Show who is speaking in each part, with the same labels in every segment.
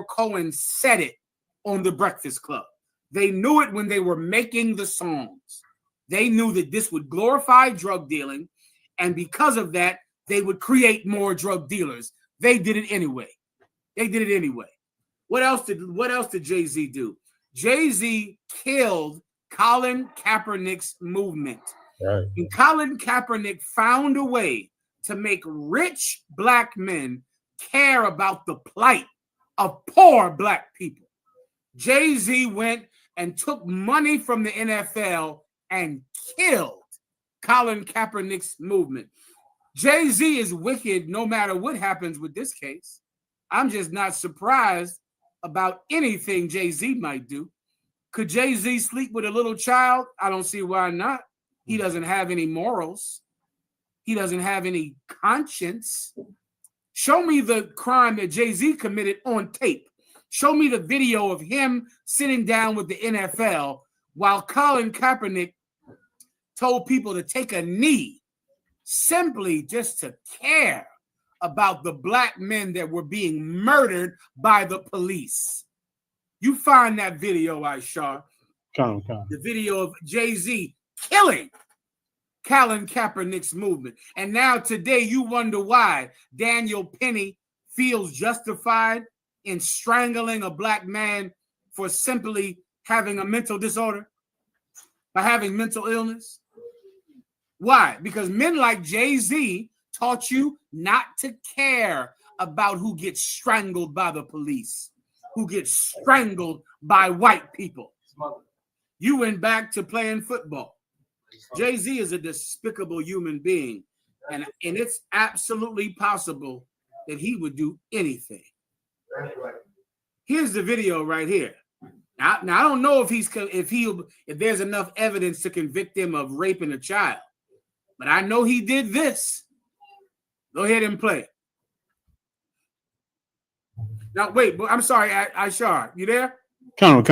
Speaker 1: Cohen said it on The Breakfast Club. They knew it when they were making the songs. They knew that this would glorify drug dealing, and because of that, they would create more drug dealers. They did it anyway. What else did Jay-Z do? Jay-Z killed Colin Kaepernick's movement.
Speaker 2: Right.
Speaker 1: And Colin Kaepernick found a way to make rich black men care about the plight of poor black people. Jay-Z went and took money from the NFL and killed Colin Kaepernick's movement. Jay-Z is wicked no matter what happens with this case. I'm just not surprised about anything Jay-Z might do. Could Jay-Z sleep with a little child? I don't see why not. He doesn't have any morals. He doesn't have any conscience. Show me the crime that Jay-Z committed on tape. Show me the video of him sitting down with the NFL while Colin Kaepernick told people to take a knee simply just to care about the black men that were being murdered by the police. You find that video, Aishar. The video of Jay-Z killing Colin Kaepernick's movement. And now today you wonder why Daniel Penny feels justified in strangling a black man for simply having a mental disorder, by having mental illness. Why? Because men like Jay-Z taught you not to care about who gets strangled by the police, who gets strangled by white people. You went back to playing football. Jay-Z is a despicable human being, and it's absolutely possible that he would do anything. Here's the video right here. Now I don't know if there's enough evidence to convict him of raping a child, but I know he did this. Go ahead and play it. Now wait, I'm sorry, Aishar, you there?
Speaker 2: Come.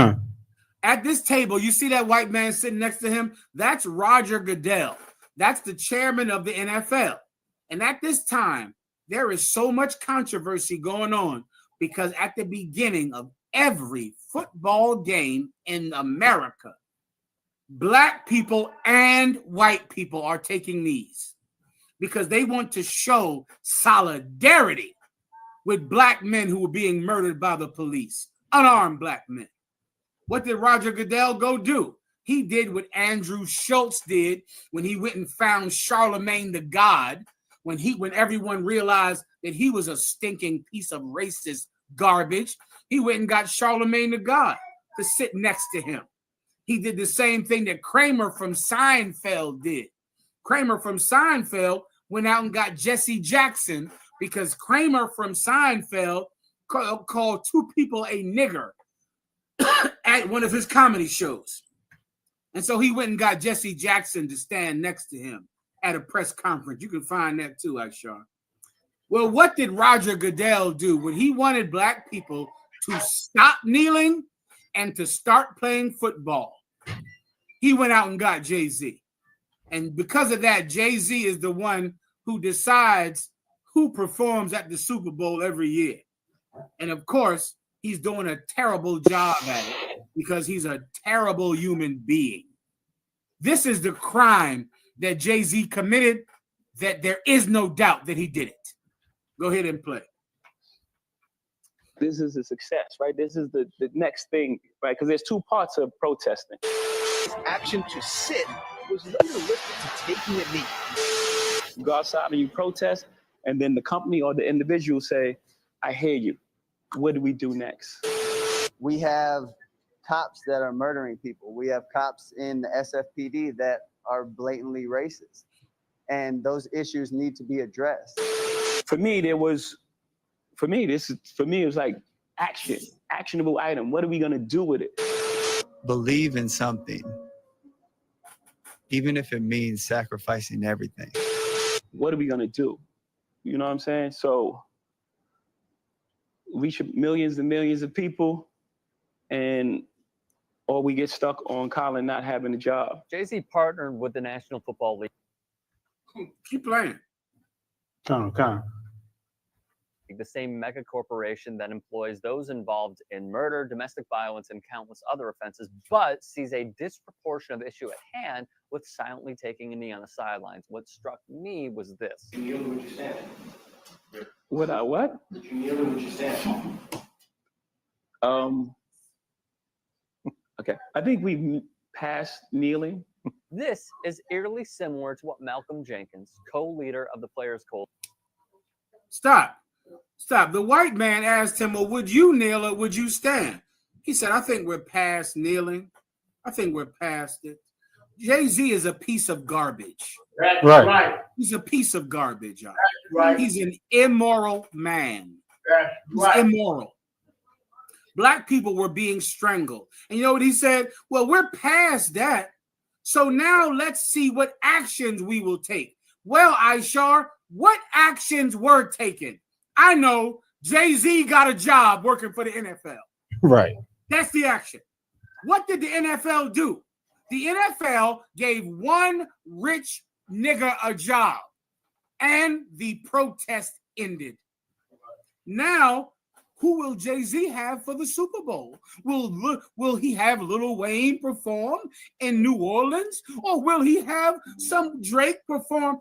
Speaker 1: At this table, you see that white man sitting next to him? That's Roger Goodell. That's the chairman of the NFL. And at this time, there is so much controversy going on because at the beginning of every football game in America, black people and white people are taking knees because they want to show solidarity with black men who were being murdered by the police, unarmed black men. What did Roger Goodell go do? He did what Andrew Schultz did when he went and found Charlemagne the God, when everyone realized that he was a stinking piece of racist garbage. He went and got Charlemagne the God to sit next to him. He did the same thing that Kramer from Seinfeld did. Kramer from Seinfeld went out and got Jesse Jackson because Kramer from Seinfeld called two people a nigger at one of his comedy shows. And so he went and got Jesse Jackson to stand next to him at a press conference. You can find that too, Aishar. Well, what did Roger Goodell do when he wanted black people to stop kneeling and to start playing football? He went out and got Jay-Z. And because of that, Jay-Z is the one who decides who performs at the Super Bowl every year. And of course, he's doing a terrible job at it because he's a terrible human being. This is the crime that Jay-Z committed, that there is no doubt that he did it. Go ahead and play.
Speaker 3: This is a success, right? This is the next thing, right? Because there's two parts of protesting.
Speaker 4: Action to sit was realistic to taking a knee.
Speaker 3: You go outside and you protest, and then the company or the individual say, I hear you. What do we do next?
Speaker 5: We have cops that are murdering people. We have cops in the SFPD that are blatantly racist. And those issues need to be addressed.
Speaker 3: For me, it was like actionable item. What are we gonna do with it?
Speaker 6: Believe in something, even if it means sacrificing everything.
Speaker 3: What are we gonna do? You know what I'm saying? So reach millions and millions of people, or we get stuck on Colin not having a job.
Speaker 7: Jay-Z partnered with the National Football League.
Speaker 1: Keep playing.
Speaker 2: Come.
Speaker 7: the same mega corporation that employs those involved in murder, domestic violence, and countless other offenses, but sees a disproportionate issue at hand with silently taking a knee on the sidelines. What struck me was this.
Speaker 2: Did you kneel in what you stand?
Speaker 3: What?
Speaker 2: Did you kneel in what you stand?
Speaker 3: Okay. I think we've passed kneeling.
Speaker 7: This is eerily similar to what Malcolm Jenkins, co-leader of the Players Coalition.
Speaker 1: Stop. The white man asked him, well, would you kneel or would you stand? He said, I think we're past kneeling. I think we're past it. Jay-Z is a piece of garbage.
Speaker 2: That's right.
Speaker 1: He's a piece of garbage.
Speaker 2: That's right.
Speaker 1: He's an immoral man.
Speaker 2: That's
Speaker 1: He's
Speaker 2: right.
Speaker 1: immoral. Black people were being strangled. And you know what he said? Well, we're past that. So now let's see what actions we will take. Well, Aishar, what actions were taken? I know Jay-Z got a job working for the NFL.
Speaker 8: Right.
Speaker 1: That's the action. What did the NFL do? The NFL gave one rich nigga a job and the protest ended. Now, who will Jay-Z have for the Super Bowl? Will he have Lil Wayne perform in New Orleans? Or will he have some Drake perform?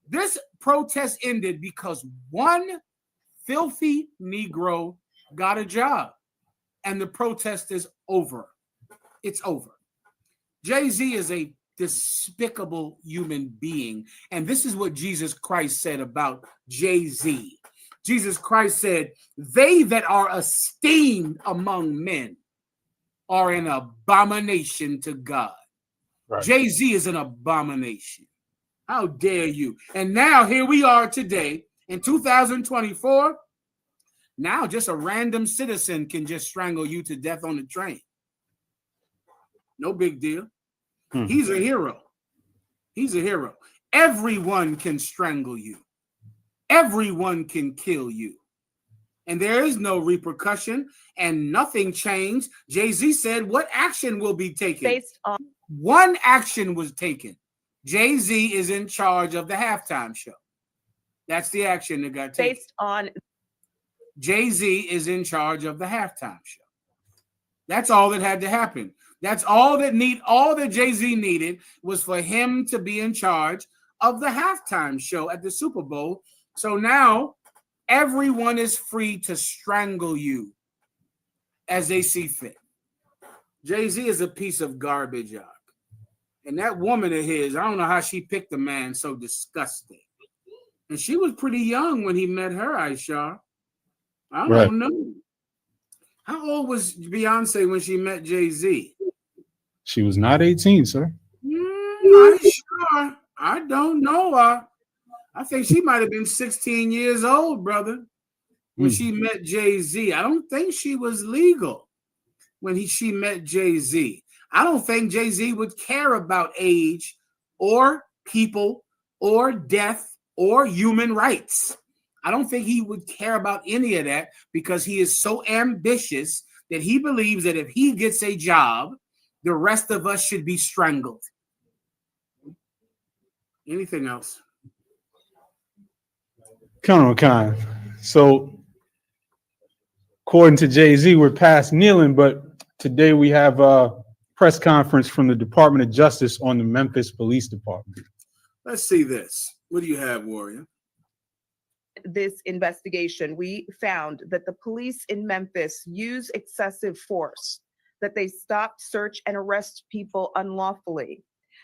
Speaker 1: This protest ended because one filthy Negro got a job and the protest is over. It's over. Jay-Z is a despicable human being. And this is what Jesus Christ said about Jay-Z. Jesus Christ said, they that are esteemed among men are an abomination to God. Right. Jay-Z is an abomination. How dare you? And now here we are today in 2024. Now just a random citizen can just strangle you to death on the train. No big deal. He's a hero. He's a hero. Everyone can strangle you. Everyone can kill you. And there is no repercussion and nothing changed. Jay-Z said, what action will be taken?
Speaker 9: Based on
Speaker 1: one action was taken. Jay-Z is in charge of the halftime show. That's the action that got taken.
Speaker 9: Based on
Speaker 1: Jay-Z is in charge of the halftime show. That's all that had to happen. That's all that Jay-Z needed was for him to be in charge of the halftime show at the Super Bowl. So now everyone is free to strangle you as they see fit. Jay-Z is a piece of garbage, y'all. And that woman of his, I don't know how she picked a man so disgusting. And she was pretty young when he met her, Aisha. I don't know. How old was Beyonce when she met Jay-Z?
Speaker 8: She was not 18, sir.
Speaker 1: Aisha, I don't know. I think she might have been 16 years old, brother, when she met Jay-Z. I don't think she was legal when she met Jay-Z. I don't think Jay-Z would care about age or people or death or human rights. I don't think he would care about any of that because he is so ambitious that he believes that if he gets a job, the rest of us should be strangled. Anything else?
Speaker 8: Khan. So, according to Jay-Z, we're past kneeling, but today we have a press conference from the Department of Justice on the Memphis Police Department.
Speaker 1: Let's see this. What do you have, Warrior?
Speaker 9: this investigation, we found that the police in Memphis use excessive force, that they stop, search, and arrest people unlawfully,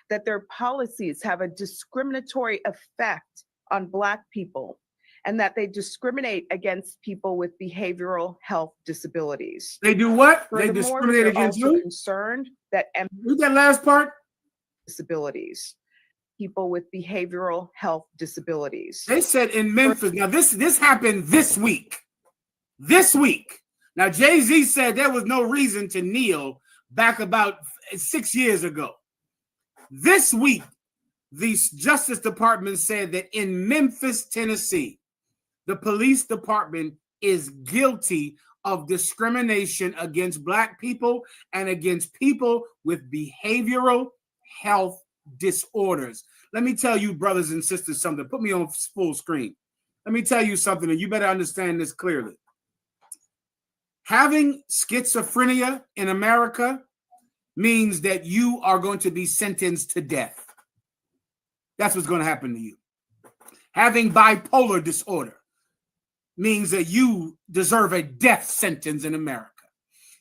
Speaker 9: that their policies have a discriminatory effect on Black people, and that they discriminate against people with behavioral health disabilities.
Speaker 1: They do what? They
Speaker 9: Furthermore,
Speaker 1: discriminate
Speaker 9: they're
Speaker 1: against
Speaker 9: also
Speaker 1: who?
Speaker 9: concerned that
Speaker 1: Read that last part.
Speaker 9: disabilities, people with behavioral health disabilities.
Speaker 1: They said in Memphis. Now this happened this week. This week. Now Jay-Z said there was no reason to kneel back about 6 years ago. This week, the Justice Department said that in Memphis, Tennessee, the police department is guilty of discrimination against Black people and against people with behavioral health disorders. Let me tell you, brothers and sisters, something. Put me on full screen. Let me tell you something, and you better understand this clearly. Having schizophrenia in America means that you are going to be sentenced to death. That's what's going to happen to you. Having bipolar disorder means that you deserve a death sentence in America.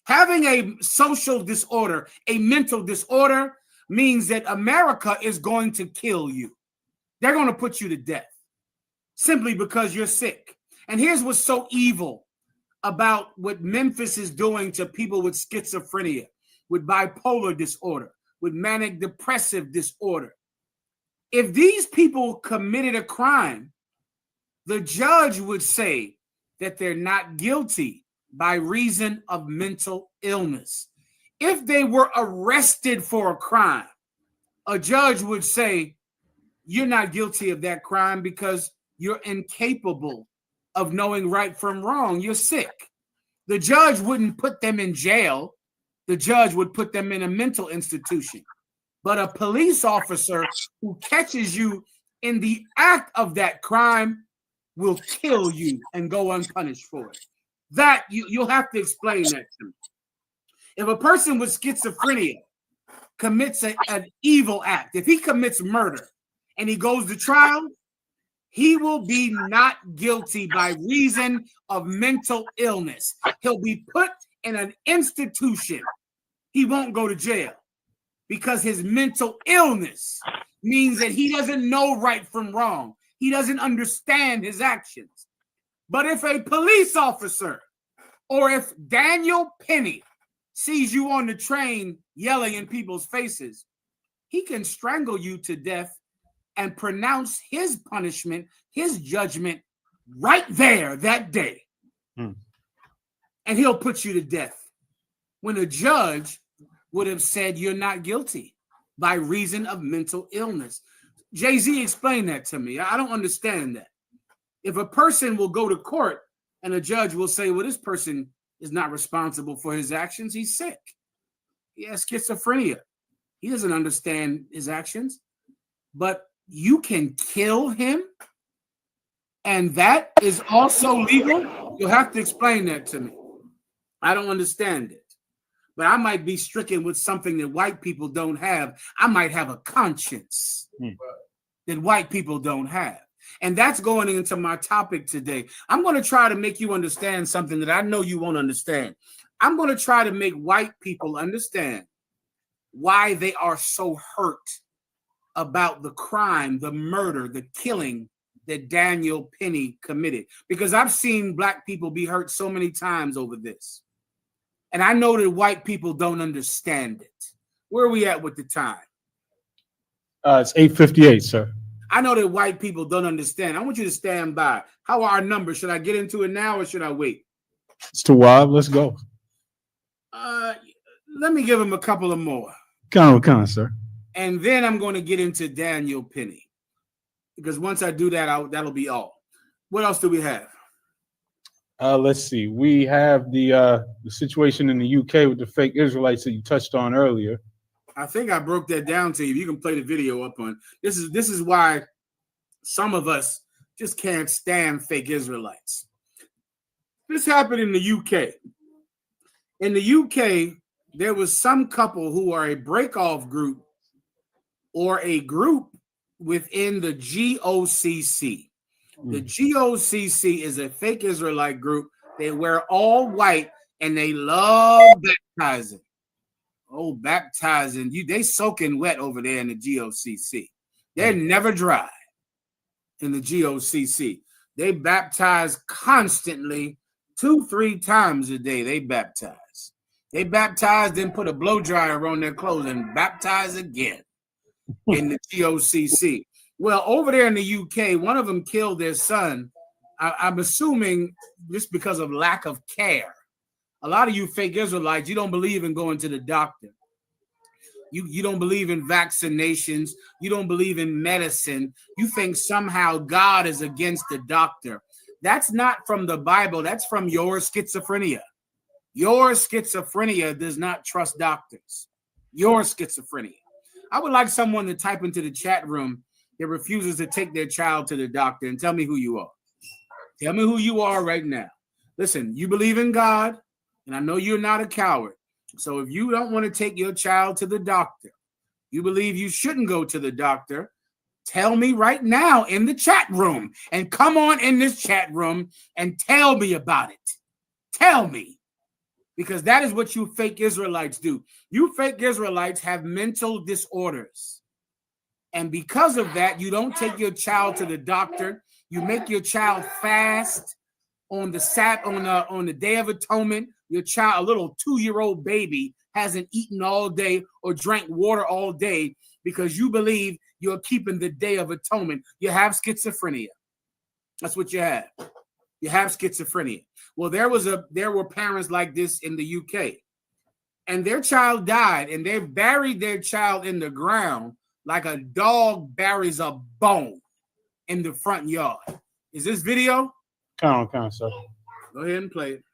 Speaker 1: Having a social disorder, a mental disorder, means that America is going to kill you. They're going to put you to death simply because you're sick. And here's what's so evil about what Memphis is doing to people with schizophrenia, with bipolar disorder, with manic depressive disorder. If these people committed a crime, the judge would say that they're not guilty by reason of mental illness. If they were arrested for a crime, a judge would say, you're not guilty of that crime because you're incapable of knowing right from wrong. You're sick. The judge wouldn't put them in jail. The judge would put them in a mental institution. But a police officer who catches you in the act of that crime will kill you and go unpunished for it. That you'll have to explain that to me. If a person with schizophrenia commits an evil act, if he commits murder and he goes to trial, he will be not guilty by reason of mental illness. He'll be put in an institution. He won't go to jail because his mental illness means that he doesn't know right from wrong. He doesn't understand his actions. But if a police officer or if Daniel Penny sees you on the train yelling in people's faces, he can strangle you to death and pronounce his punishment, his judgment right there that day. And he'll put you to death when a judge would have said you're not guilty by reason of mental illness. Jay-Z explained that to me. I don't understand that. If a person will go to court and a judge will say, well, this person is not responsible for his actions, he's sick. He has schizophrenia. He doesn't understand his actions. But you can kill him, and that is also legal? You'll have to explain that to me. I don't understand it. But I might be stricken with something that white people don't have. I might have a conscience that white people don't have. And that's going into my topic today. I'm going to try to make you understand something that I know you won't understand. I'm going to try to make white people understand why they are so hurt about the crime, the murder, the killing that Daniel Penny committed. Because I've seen black people be hurt so many times over this. And I know that white people don't understand it. Where are we at with the time?
Speaker 8: It's 8:58, sir.
Speaker 1: I know that white people don't understand. I want you to stand by. How are our numbers? Should I get into it now or should I wait?
Speaker 8: It's too wild. Let's go.
Speaker 1: Let me give him a couple of more.
Speaker 8: Come on, sir.
Speaker 1: And then I'm going to get into Daniel Penny. Because once I do that, that'll be all. What else do we have?
Speaker 8: Let's see. We have the situation in the UK with the fake Israelites that you touched on earlier.
Speaker 1: I think I broke that down to you. You can play the video up on. This is why some of us just can't stand fake Israelites. This happened in the UK. In the UK, there was some couple who are a break-off group or a group within the GOCC. The GOCC is a fake Israelite group. They wear all white and they love baptizing. Oh, baptizing. They soaking wet over there in the GOCC. They're never dry in the GOCC. They baptize constantly 2-3 times a day. They baptize. They baptize, then put a blow dryer on their clothes and baptize again in the GOCC. Well, over there in the UK, one of them killed their son. I'm assuming just because of lack of care. A lot of you fake Israelites, you don't believe in going to the doctor. You don't believe in vaccinations. You don't believe in medicine. You think somehow God is against the doctor. That's not from the Bible. That's from your schizophrenia. Your schizophrenia does not trust doctors. Your schizophrenia. I would like someone to type into the chat room that refuses to take their child to the doctor and tell me who you are. Tell me who you are right now. Listen, you believe in God, and I know you're not a coward. So if you don't want to take your child to the doctor, you believe you shouldn't go to the doctor, tell me right now in the chat room, and come on in this chat room and tell me about it. Tell me. Because that is what you fake Israelites do. You fake Israelites have mental disorders. And because of that, you don't take your child to the doctor. You make your child fast on the Day of Atonement. Your child, a little 2-year-old baby, hasn't eaten all day or drank water all day because you believe you're keeping the Day of Atonement. You have schizophrenia. That's what you have. You have schizophrenia. Well, there were parents like this in the UK, and their child died, and they buried their child in the ground like a dog buries a bone in the front yard. Is this video?
Speaker 8: Count, sir.
Speaker 1: Go ahead and play it.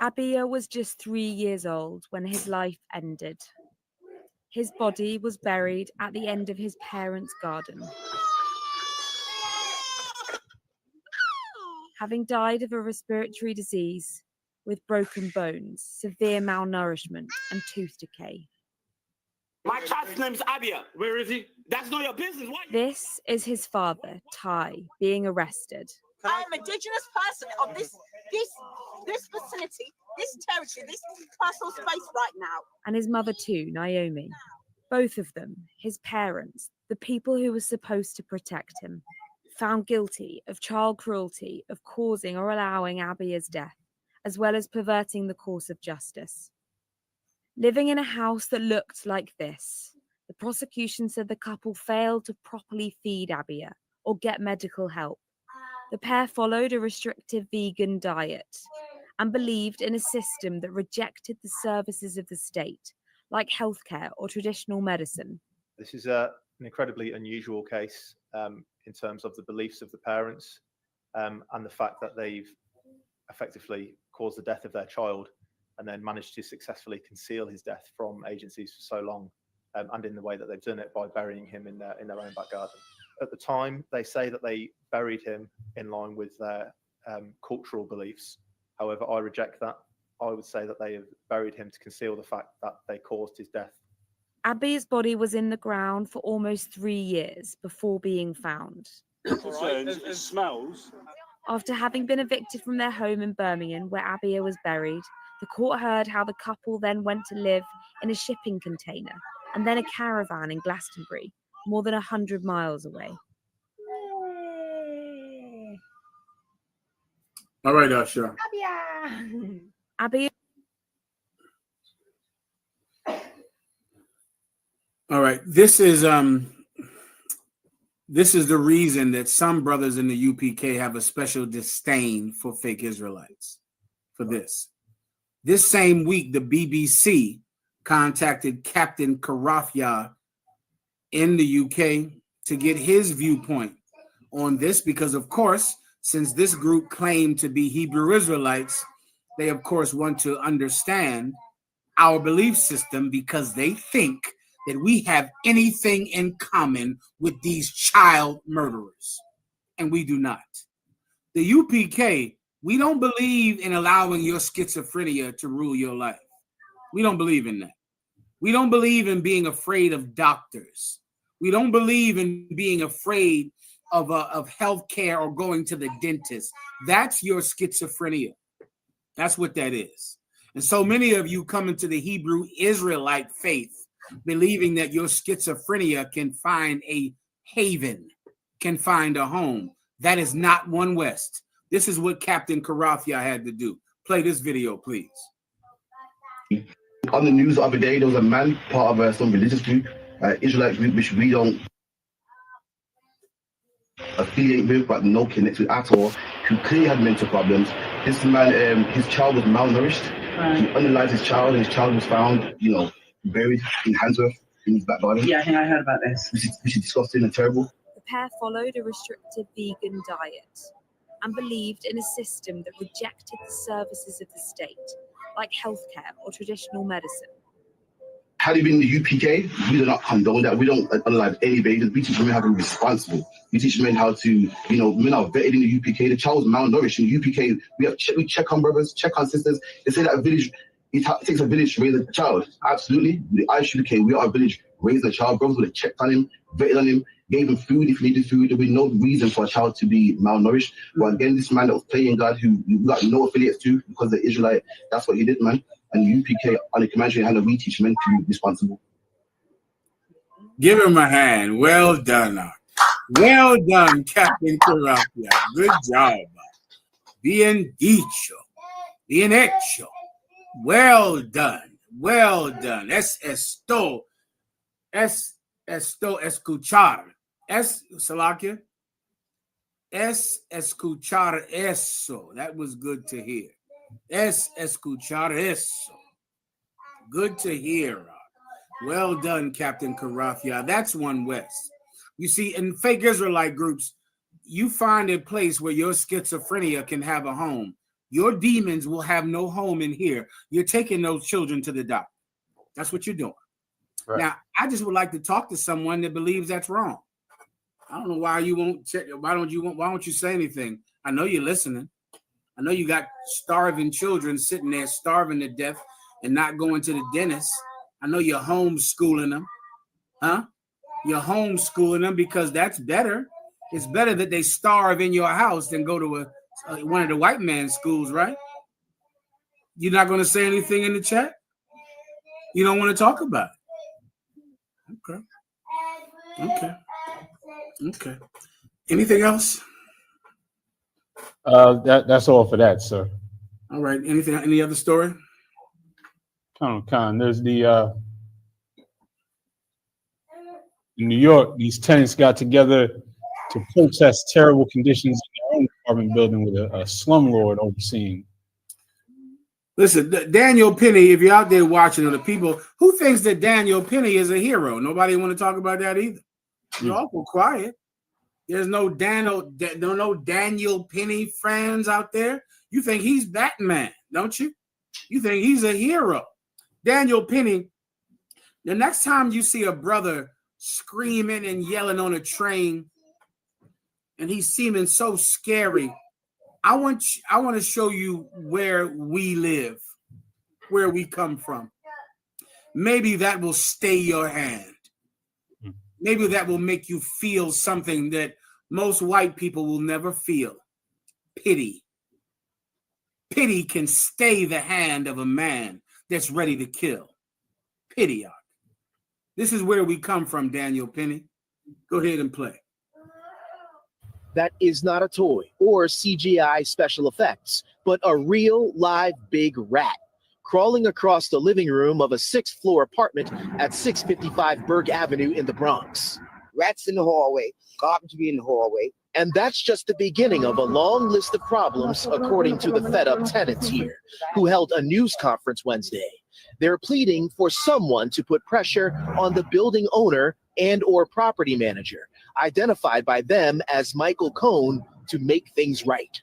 Speaker 10: Abia was just 3 years old when his life ended. His body was buried at the end of his parents' garden. Having died of a respiratory disease with broken bones, severe malnourishment, and tooth decay.
Speaker 11: My child's name's Abia. Where is he? That's not your business. Why?
Speaker 10: This is his father, Ty, being arrested.
Speaker 12: I am indigenous person of this vicinity, this territory, this personal space right now.
Speaker 10: And his mother too, Naomi. Both of them, his parents, the people who were supposed to protect him, found guilty of child cruelty, of causing or allowing Abia's death, as well as perverting the course of justice. Living in a house that looked like this, the prosecution said the couple failed to properly feed Abia or get medical help. The pair followed a restrictive vegan diet and believed in a system that rejected the services of the state, like healthcare or traditional medicine.
Speaker 13: This is an incredibly unusual case in terms of the beliefs of the parents and the fact that they've effectively caused the death of their child and then managed to successfully conceal his death from agencies for so long, and in the way that they've done it by burying him in their own back garden. At the time, they say that they buried him in line with their cultural beliefs. However, I reject that. I would say that they have buried him to conceal the fact that they caused his death.
Speaker 10: Abia's body was in the ground for almost 3 years before being found.
Speaker 11: It smells.
Speaker 10: After having been evicted from their home in Birmingham, where Abia was buried, the court heard how the couple then went to live in a shipping container and then a caravan in Glastonbury, more than 100 miles away.
Speaker 1: All right, Usher.
Speaker 10: Abia.
Speaker 1: All right, this is the reason that some brothers in the UPK have a special disdain for fake Israelites. For this same week, the BBC contacted Captain Karafia in the UK to get his viewpoint on this, because of course, since this group claimed to be Hebrew Israelites, they of course want to understand our belief system because they think that we have anything in common with these child murderers, and we do not. The UPK, we don't believe in allowing your schizophrenia to rule your life. We don't believe in that. We don't believe in being afraid of doctors. We don't believe in being afraid of healthcare or going to the dentist. That's your schizophrenia. That's what that is. And so many of you come into the Hebrew Israelite faith believing that your schizophrenia can find a haven, can find a home. That is not One West. This is what Captain Karafia had to do. Play this video, please.
Speaker 14: On the news the other day, there was a man, part of some religious group, Israelite group, which we don't affiliate with, but no connect with at all, who clearly had mental problems. This man, his child was malnourished. Right. He unalived his child, and his child was found, buried in Handsworth in his back garden. Yeah, I think I heard about this. Which is disgusting and terrible.
Speaker 10: The pair followed a restrictive vegan diet and believed in a system that rejected the services of the state, like healthcare or traditional medicine.
Speaker 14: had it been in the UPK, we do not condone that. We don't unalive any babies. We teach women how to be responsible. We teach men how to, men are vetted in the UPK. The child was malnourished. In the UPK, we check on brothers, check on sisters. They say that a village, it takes a village to raise a child. Absolutely. With the Irish UPK, we are a village raising a child. Brothers would have checked on him, vetted on him, gave him food if he needed food. There would be no reason for a child to be malnourished. But again, this man that was playing God, who we got no affiliates to because the Israelite, that's what he did, man. And UPK on the commentary handle, we teach men to be responsible.
Speaker 1: Give him a hand. Well done, Art. Well done, Captain Carafia. Good job. Bien dicho. Bien hecho. Well done. Well done. Es esto escuchar. Salakia. Es escuchar eso. That was good to hear. Es escuchar eso. Good to hear. Well done, Captain Carafia. That's one West. You see, in fake Israelite groups, you find a place where your schizophrenia can have a home. Your demons will have no home in here. You're taking those children to the doctor. That's what you're doing. Right. Now, I just would like to talk to someone that believes that's wrong. I don't know why you won't check. Why don't you say anything? I know you're listening. I know you got starving children sitting there starving to death and not going to the dentist. I know you're homeschooling them. Huh? You're homeschooling them because that's better. It's better that they starve in your house than go to one of the white man's schools, right? You're not going to say anything in the chat? You don't want to talk about it? Okay. Anything else?
Speaker 8: That's all for that, sir.
Speaker 1: All right. Any other story?
Speaker 8: There's the in New York, these tenants got together to protest terrible conditions in their own apartment building with a slumlord overseeing.
Speaker 1: Listen, Daniel Penny, if you're out there watching, the people who thinks that Daniel Penny is a hero, nobody want to talk about that either. You're awful quiet. There's no Daniel Penny fans out there. You think he's Batman, don't you? You think he's a hero. Daniel Penny, the next time you see a brother screaming and yelling on a train and he's seeming so scary, I want to show you where we live, where we come from. Maybe that will stay your hand. Maybe that will make you feel something that most white people will never feel. Pity. Pity can stay the hand of a man that's ready to kill. Pity. This is where we come from, Daniel Penny. Go ahead and play.
Speaker 4: That is not a toy or CGI special effects, but a real live big rat crawling across the living room of a 6th-floor apartment at 655 Berg Avenue in the Bronx.
Speaker 15: Rats in the hallway, garbage be in the hallway.
Speaker 4: And that's just the beginning of a long list of problems, according to the fed-up tenants here, who held a news conference Wednesday. They're pleading for someone to put pressure on the building owner and or property manager, identified by them as Michael Cohn, to make things right.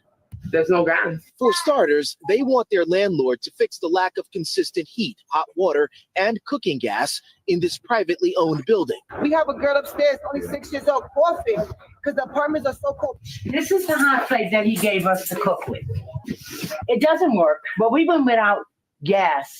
Speaker 15: There's no guy.
Speaker 4: For starters, they want their landlord to fix the lack of consistent heat, hot water, and cooking gas in this privately owned building.
Speaker 15: We have a girl upstairs, only 6 years old, coughing because the apartments are so cold.
Speaker 16: This is the hot plate that he gave us to cook with. It doesn't work, but we've been without gas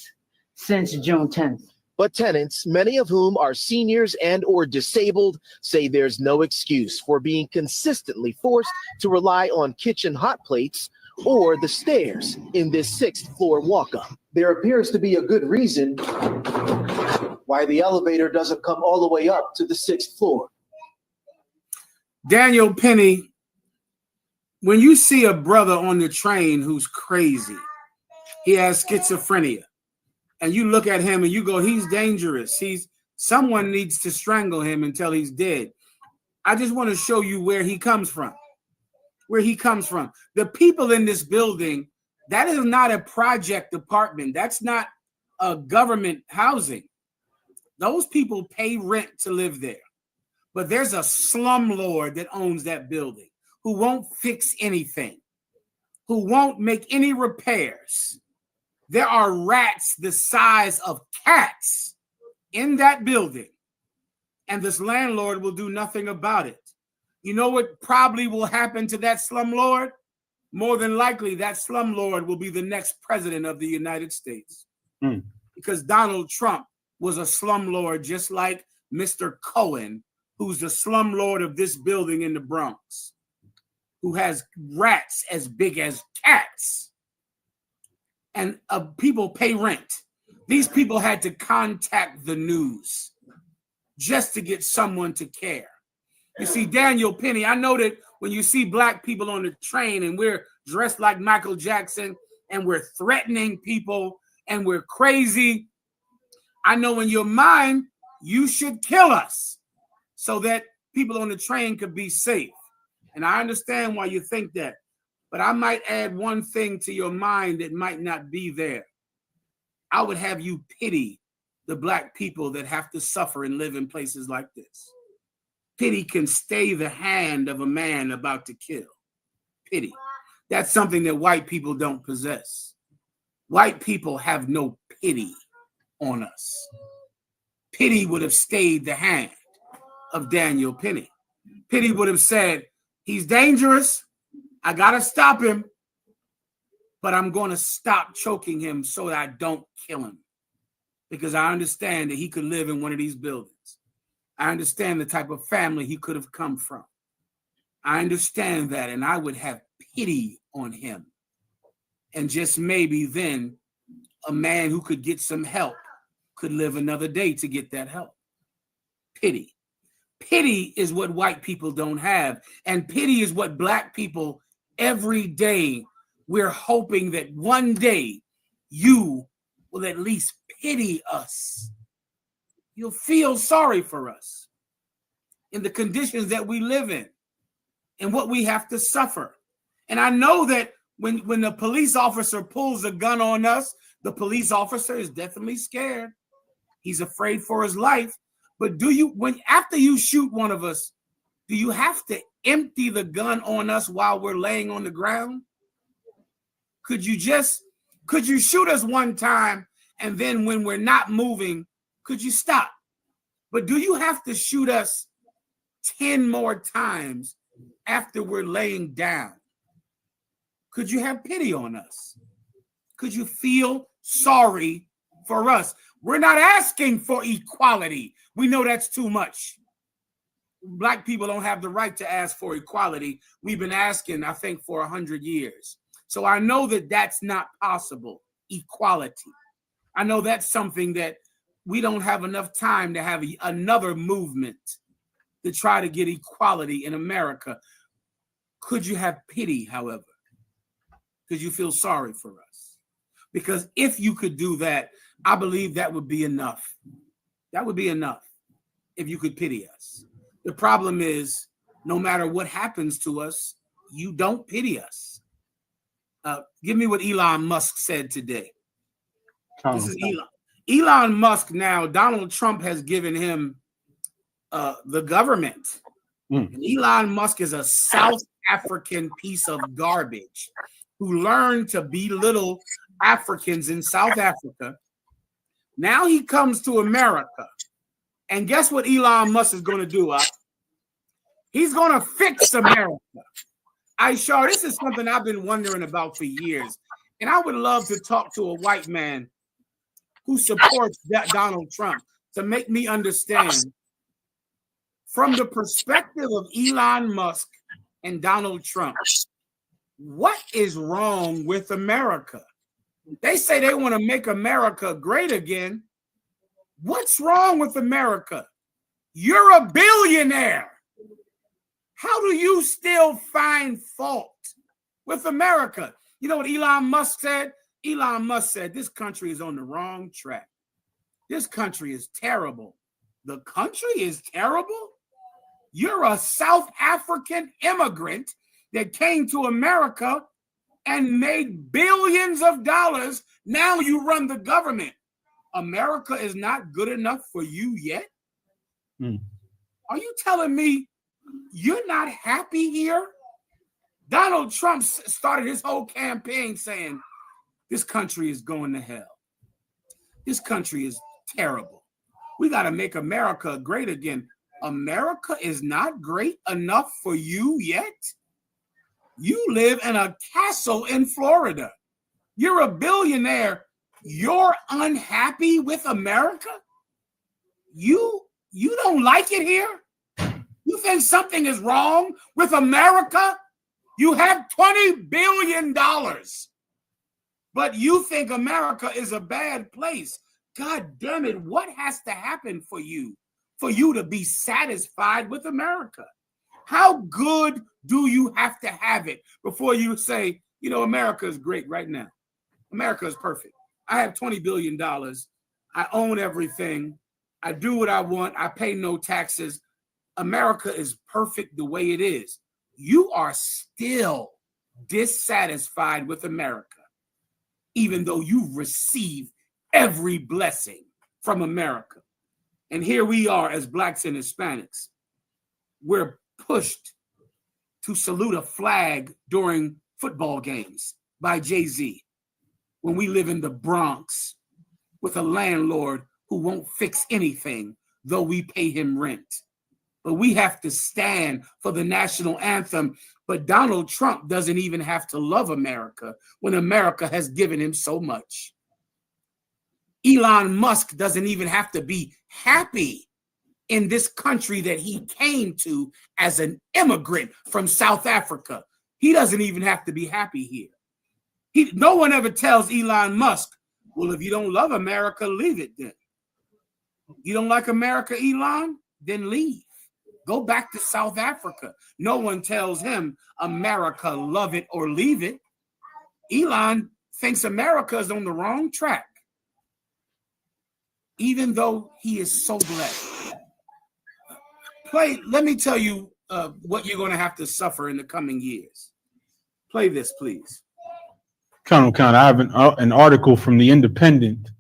Speaker 16: since June 10th.
Speaker 4: But tenants, many of whom are seniors and or disabled, say there's no excuse for being consistently forced to rely on kitchen hot plates or the stairs in this 6th-floor walk-up. There appears to be a good reason why the elevator doesn't come all the way up to the 6th floor.
Speaker 1: Daniel Penny, when you see a brother on the train who's crazy, he has schizophrenia, and you look at him and you go, he's dangerous. Someone needs to strangle him until he's dead. I just want to show you where he comes from. Where he comes from. The people in this building, that is not a project apartment. That's not a government housing. Those people pay rent to live there. But there's a slumlord that owns that building who won't fix anything, who won't make any repairs. There are rats the size of cats in that building, and this landlord will do nothing about it. You know what probably will happen to that slumlord? More than likely, that slumlord will be the next president of the United States. Because Donald Trump was a slumlord just like Mr. Cohen, who's the slumlord of this building in the Bronx, who has rats as big as cats. And people pay rent. These people had to contact the news just to get someone to care. You see, Daniel Penny, I know that when you see black people on the train and we're dressed like Michael Jackson and we're threatening people and we're crazy, I know in your mind, you should kill us so that people on the train could be safe. And I understand why you think that. But I might add one thing to your mind that might not be there. I would have you pity the black people that have to suffer and live in places like this. Pity can stay the hand of a man about to kill. Pity. That's something that white people don't possess. White people have no pity on us. Pity would have stayed the hand of Daniel Penny. Pity would have said, he's dangerous. I got to stop him, but I'm going to stop choking him so that I don't kill him, because I understand that he could live in one of these buildings. I understand the type of family he could have come from. I understand that, and I would have pity on him. And just maybe then a man who could get some help could live another day to get that help. Pity. Pity is what white people don't have. And pity is what black people every day, we're hoping that one day you will at least pity us. You'll feel sorry for us in the conditions that we live in and what we have to suffer. And I know that when the police officer pulls a gun on us, the police officer is definitely scared. He's afraid for his life. But after you shoot one of us, do you have to empty the gun on us while we're laying on the ground? Could you shoot us one time and then when we're not moving, could you stop? But do you have to shoot us 10 more times after we're laying down? Could you have pity on us? Could you feel sorry for us? We're not asking for equality. We know that's too much. Black people don't have the right to ask for equality. We've been asking, I think, for 100 years. So I know that that's not possible, equality. I know that's something that we don't have enough time to have another movement to try to get equality in America. Could you have pity, however? Could you feel sorry for us? Because if you could do that, I believe that would be enough. That would be enough if you could pity us. The problem is, no matter what happens to us, you don't pity us. Give me what Elon Musk said today. This is Elon. Elon Musk now, Donald Trump has given him the government. And Elon Musk is a South African piece of garbage who learned to belittle Africans in South Africa. Now he comes to America. And guess what Elon Musk is going to do? He's going to fix America. Aisha, this is something I've been wondering about for years. And I would love to talk to a white man who supports Donald Trump to make me understand from the perspective of Elon Musk and Donald Trump, what is wrong with America? They say they want to make America great again. What's wrong with America? You're a billionaire. How do you still find fault with America? You know what Elon Musk said? Elon Musk said, this country is on the wrong track. This country is terrible. The country is terrible? You're a South African immigrant that came to America and made billions of dollars. Now you run the government. America is not good enough for you yet? Are you telling me you're not happy here? Donald Trump started his whole campaign saying, this country is going to hell. This country is terrible. We got to make America great again. America is not great enough for you yet. You live in a castle in Florida. You're a billionaire. You're unhappy with America? You don't like it here? You think something is wrong with America? You have $20 billion, but you think America is a bad place. God damn it, what has to happen for you to be satisfied with America? How good do you have to have it before you say, you know, America is great right now? America is perfect. I have $20 billion. I own everything. I do what I want. I pay no taxes. America is perfect the way it is. You are still dissatisfied with America, even though you receive every blessing from America. And here we are as Blacks and Hispanics. We're pushed to salute a flag during football games by Jay-Z when we live in the Bronx with a landlord who won't fix anything, though we pay him rent. But we have to stand for the national anthem. But Donald Trump doesn't even have to love America when America has given him so much. Elon Musk doesn't even have to be happy in this country that he came to as an immigrant from South Africa. He doesn't even have to be happy here. No one ever tells Elon Musk, well, if you don't love America, leave it then. You don't like America, Elon? Then leave. Go back to South Africa. No one tells him, America, love it or leave it. Elon thinks America is on the wrong track, even though he is so blessed. Let me tell you what you're going to have to suffer in the coming years. Play this, please.
Speaker 8: Colonel Khan, I have an article from The Independent.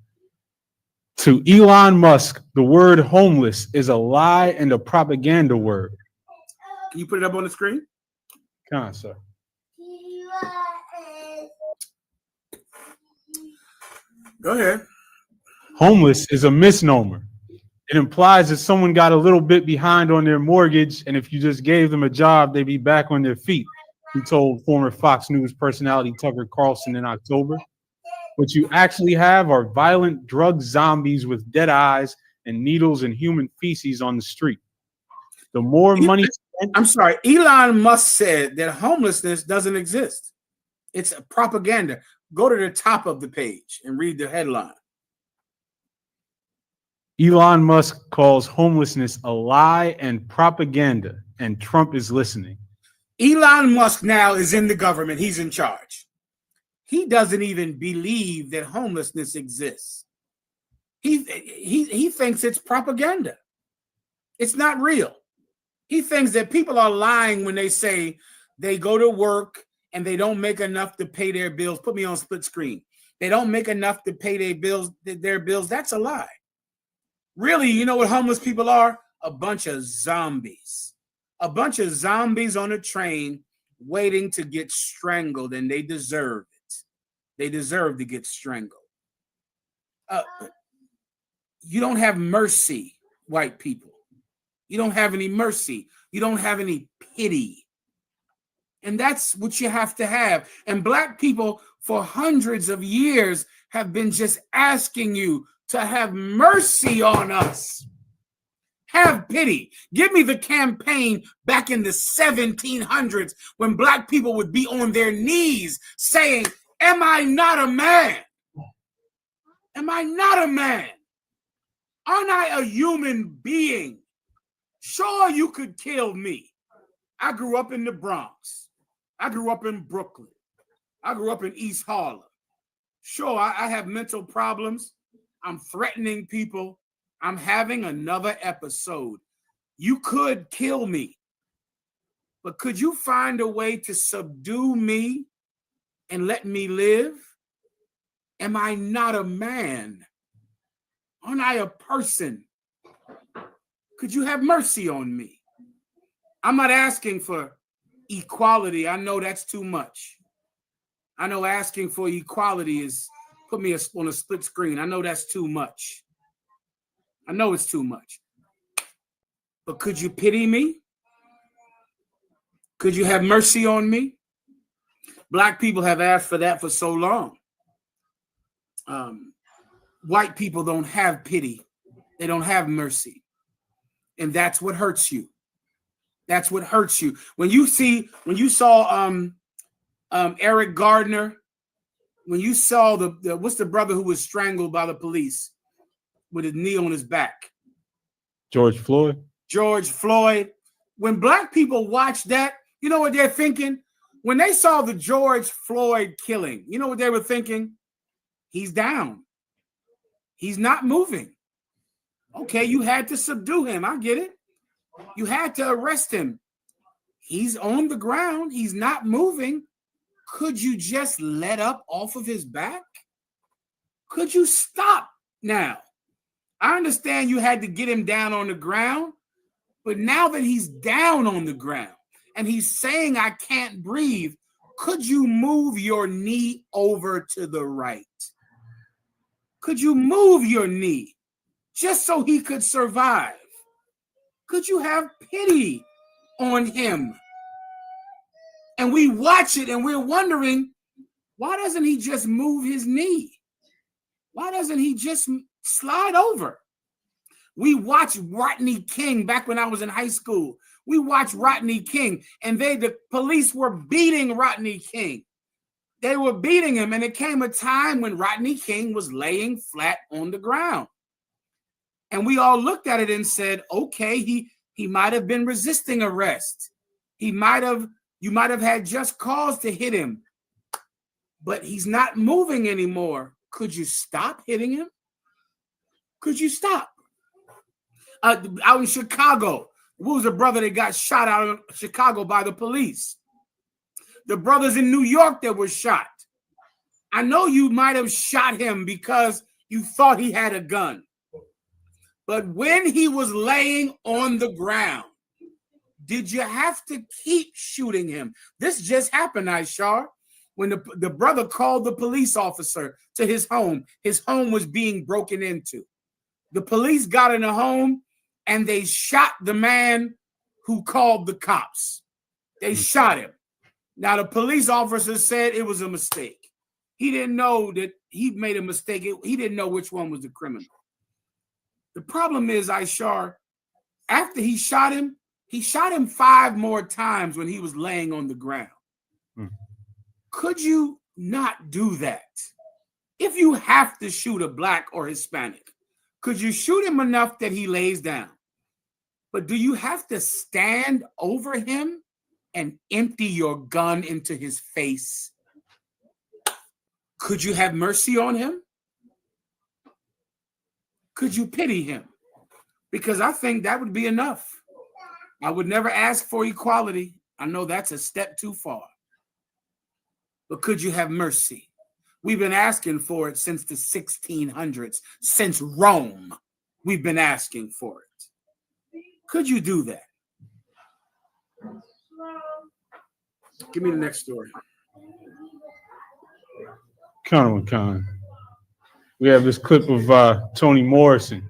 Speaker 8: To Elon Musk, the word homeless is a lie and a propaganda word.
Speaker 1: Can you put it up on the screen?
Speaker 8: Khan, sir.
Speaker 1: Go ahead.
Speaker 8: Homeless is a misnomer. It implies that someone got a little bit behind on their mortgage, and if you just gave them a job, they'd be back on their feet, he told former Fox News personality Tucker Carlson in October. What you actually have are violent drug zombies with dead eyes and needles and human feces on the street. The more money...
Speaker 1: I'm sorry, Elon Musk said that homelessness doesn't exist. It's a propaganda. Go to the top of the page and read the headline.
Speaker 8: Elon Musk calls homelessness a lie and propaganda, and Trump is listening.
Speaker 1: Elon Musk now is in the government. He's in charge. He doesn't even believe that homelessness exists. He thinks it's propaganda. It's not real. He thinks that people are lying when they say they go to work and they don't make enough to pay their bills. Put me on split screen. They don't make enough to pay their bills. That's a lie. Really, you know what homeless people are? A bunch of zombies. A bunch of zombies on a train waiting to get strangled, and they deserve it. They deserve to get strangled. You don't have mercy, white people. You don't have any mercy. You don't have any pity. And that's what you have to have. And black people for hundreds of years have been just asking you to have mercy on us. Have pity. Give me the campaign back in the 1700s when black people would be on their knees saying, am I not a man? Am I not a man? Aren't I a human being? Sure, you could kill me. I grew up in the Bronx. I grew up in Brooklyn. I grew up in East Harlem. Sure, I have mental problems. I'm threatening people. I'm having another episode. You could kill me. But could you find a way to subdue me and let me live? Am I not a man? Aren't I a person? Could you have mercy on me? I'm not asking for equality. I know that's too much. I know asking for equality is put me on a split screen. I know that's too much. I know it's too much. But could you pity me? Could you have mercy on me? Black people have asked for that for so long. White people don't have pity. They don't have mercy. And that's what hurts you. That's what hurts you. When you saw Eric Gardner, when you saw the what's the brother who was strangled by the police with his knee on his back?
Speaker 8: George Floyd.
Speaker 1: George Floyd. When black people watch that, you know what they're thinking? When they saw the George Floyd killing, you know what they were thinking? He's down. He's not moving. Okay, you had to subdue him. I get it. You had to arrest him. He's on the ground. He's not moving. Could you just let up off of his back? Could you stop now? I understand you had to get him down on the ground, but now that he's down on the ground and he's saying, I can't breathe, could you move your knee over to the right? Could you move your knee just so he could survive? Could you have pity on him? And we watch it and we're wondering, why doesn't he just move his knee? Why doesn't he just slide over? We watched Rodney King back when I was in high school. We watched Rodney King, and the police were beating Rodney King. They were beating him, and it came a time when Rodney King was laying flat on the ground. And we all looked at it and said, okay, he might have been resisting arrest. You might have had just cause to hit him, but he's not moving anymore. Could you stop hitting him? Could you stop? Out in Chicago, what was a brother that got shot out in Chicago by the police? The brothers in New York that were shot. I know you might have shot him because you thought he had a gun. But when he was laying on the ground, did you have to keep shooting him? This just happened, Aishar, when the brother called the police officer to his home. His home was being broken into. The police got in the home and they shot the man who called the cops. They shot him. Now, the police officer said it was a mistake. He didn't know that he made a mistake. He didn't know which one was the criminal. The problem is, Aishar, after he shot him 5 more times when he was laying on the ground. Could you not do that? If you have to shoot a black or Hispanic, could you shoot him enough that he lays down? But do you have to stand over him and empty your gun into his face? Could you have mercy on him? Could you pity him? Because I think that would be enough. I would never ask for equality. I know that's a step too far. But could you have mercy? We've been asking for it since the 1600s, since Rome. We've been asking for it. Could you do that? Give me the next story.
Speaker 8: Con. We have this clip of Toni Morrison.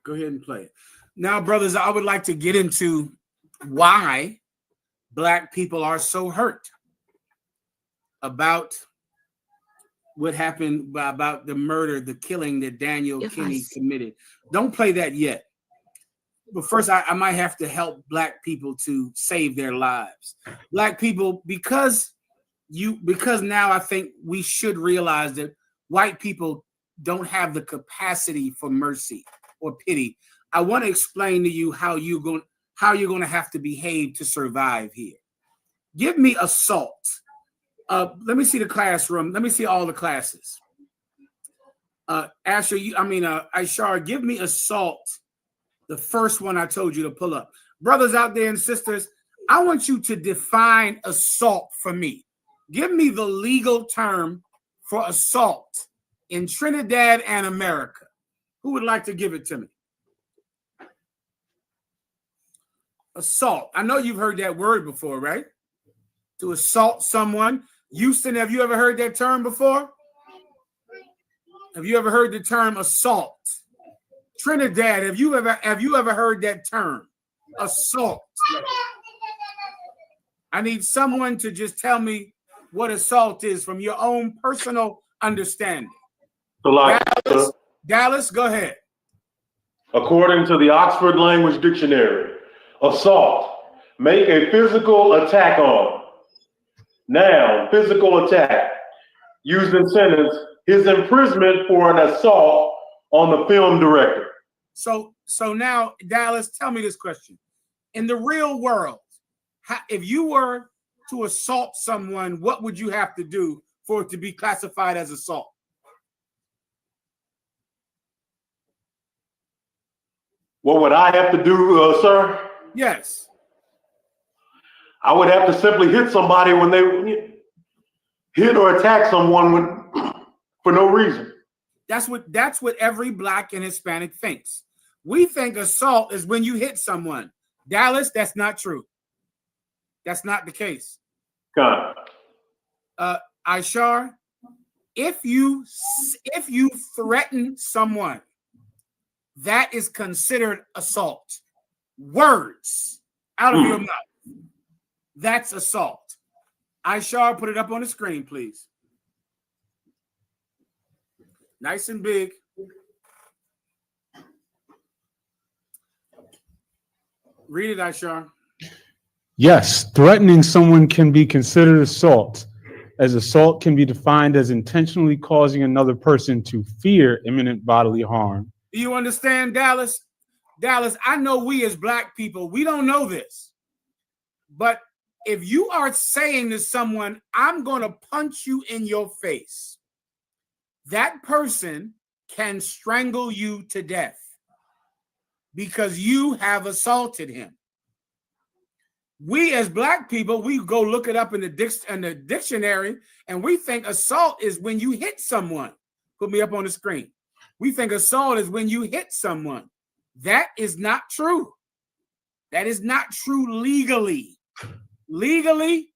Speaker 1: Go ahead and play it. Now, brothers, I would like to get into why black people are so hurt about what happened, about the murder, the killing that Daniel Kinney committed. Don't play that yet. But first, I might have to help black people to save their lives. Black people, because now I think we should realize that white people don't have the capacity for mercy or pity. I want to explain to you how you're going to have to behave to survive here. Give me assault. Let me see the classroom. Let me see all the classes. Aishar, give me assault. The first one I told you to pull up. Brothers out there and sisters, I want you to define assault for me. Give me the legal term for assault in Trinidad and America. Who would like to give it to me? Assault. I know you've heard that word before, right? To assault someone. Houston, have you ever heard that term before? Have you ever heard the term assault? Trinidad, have you ever heard that term? Assault. I need someone to just tell me what assault is from your own personal understanding. Dallas, go ahead.
Speaker 17: According to the Oxford Language Dictionary, assault, make a physical attack on. Noun, physical attack. Used in sentence, his imprisonment for an assault on the film director.
Speaker 1: So now, Dallas, tell me this question. In the real world, if you were to assault someone, what would you have to do for it to be classified as assault?
Speaker 17: What would I have to do, sir?
Speaker 1: Yes.
Speaker 17: I would have to simply hit somebody when they hit or attack someone for no reason.
Speaker 1: That's what every Black and Hispanic thinks. We think assault is when you hit someone. Dallas, that's not true. That's not the case. Aishar, if you threaten someone, that is considered assault. Words out of your mouth. That's assault. Aishar, put it up on the screen, please. Nice and big. Read it, Aishar.
Speaker 8: Yes, threatening someone can be considered assault, as assault can be defined as intentionally causing another person to fear imminent bodily harm.
Speaker 1: Do you understand, Dallas? Dallas, I know we as Black people, we don't know this. But if you are saying to someone, I'm going to punch you in your face, that person can strangle you to death because you have assaulted him. We as Black people, we go look it up in the dictionary, and we think assault is when you hit someone. Put me up on the screen. We think assault is when you hit someone. That is not true. That is not true legally. Legally,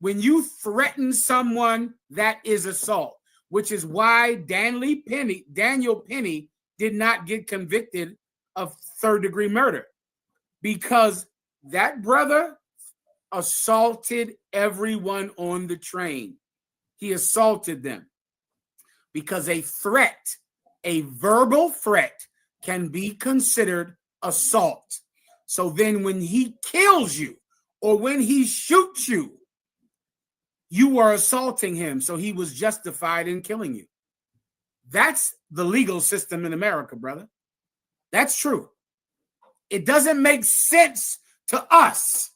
Speaker 1: when you threaten someone, that is assault, which is why Daniel Penny did not get convicted of third-degree murder, because that brother assaulted everyone on the train. He assaulted them because a threat, a verbal threat, can be considered assault. So then when he kills you or when he shoots you, you are assaulting him. So he was justified in killing you. That's the legal system in America, brother. That's true. It doesn't make sense to us.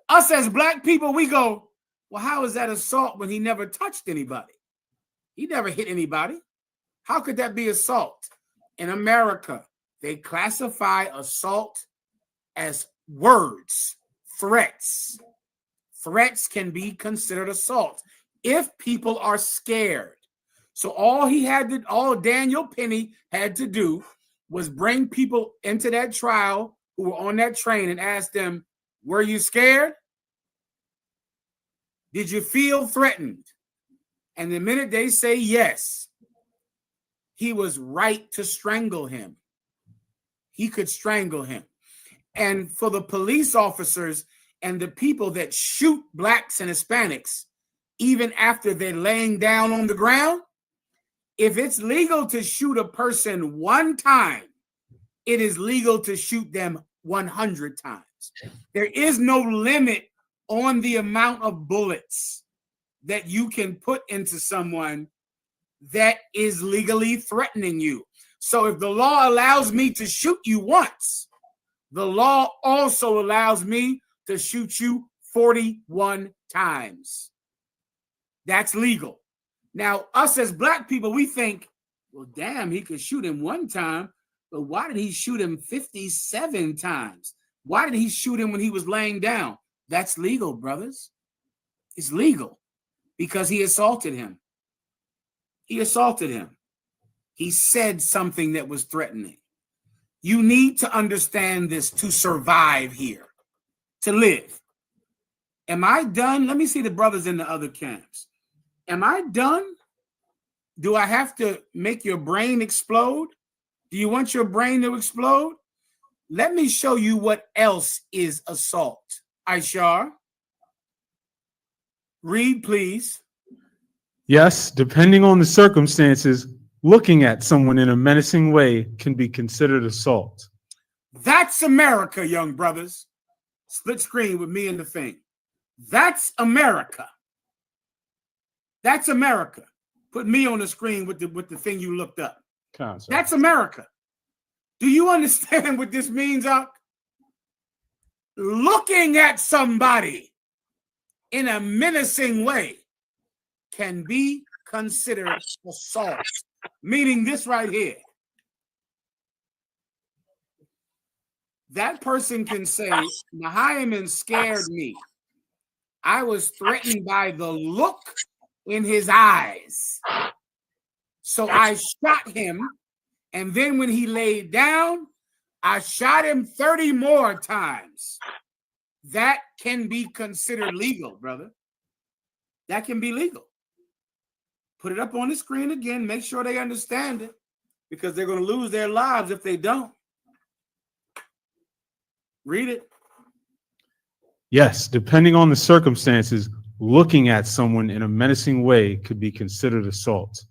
Speaker 1: Us as Black people, we go, well, how is that assault when he never touched anybody? He never hit anybody. How could that be assault? In America, they classify assault as words, threats. Threats can be considered assault if people are scared. So all Daniel Penny had to do was bring people into that trial who were on that train and ask them, were you scared? Did you feel threatened? And the minute they say yes, he was right to strangle him. He could strangle him. And for the police officers and the people that shoot Blacks and Hispanics, even after they're laying down on the ground, if it's legal to shoot a person one time, it is legal to shoot them 100 times. There is no limit on the amount of bullets that you can put into someone that is legally threatening you. So if the law allows me to shoot you once, the law also allows me to shoot you 41 times. That's legal. Now, us as Black people, we think, well, damn, he could shoot him one time, but why did he shoot him 57 times? Why did he shoot him when he was laying down? That's legal, brothers. It's legal because he assaulted him. He assaulted him. He said something that was threatening. You need to understand this to survive here, to live. Am I done? Let me see the brothers in the other camps. Am I done? Do I have to make your brain explode? Do you want your brain to explode? Let me show you what else is assault. Aishar, read, please.
Speaker 8: Yes, depending on the circumstances, looking at someone in a menacing way can be considered assault.
Speaker 1: That's America, young brothers. Split screen with me and the thing. That's America. That's America. Put me on the screen with the thing you looked up.
Speaker 8: Concept.
Speaker 1: That's America. Do you understand what this means, Ak? Looking at somebody in a menacing way can be considered assault. Meaning this right here. That person can say, Mahayaman scared me. I was threatened by the look in his eyes. So I shot him. And then when he laid down, I shot him 30 more times. That can be considered legal, brother. That can be legal. Put it up on the screen again. Make sure they understand it, because they're going to lose their lives if they don't. Read it.
Speaker 8: Yes, depending on the circumstances, looking at someone in a menacing way could be considered assault.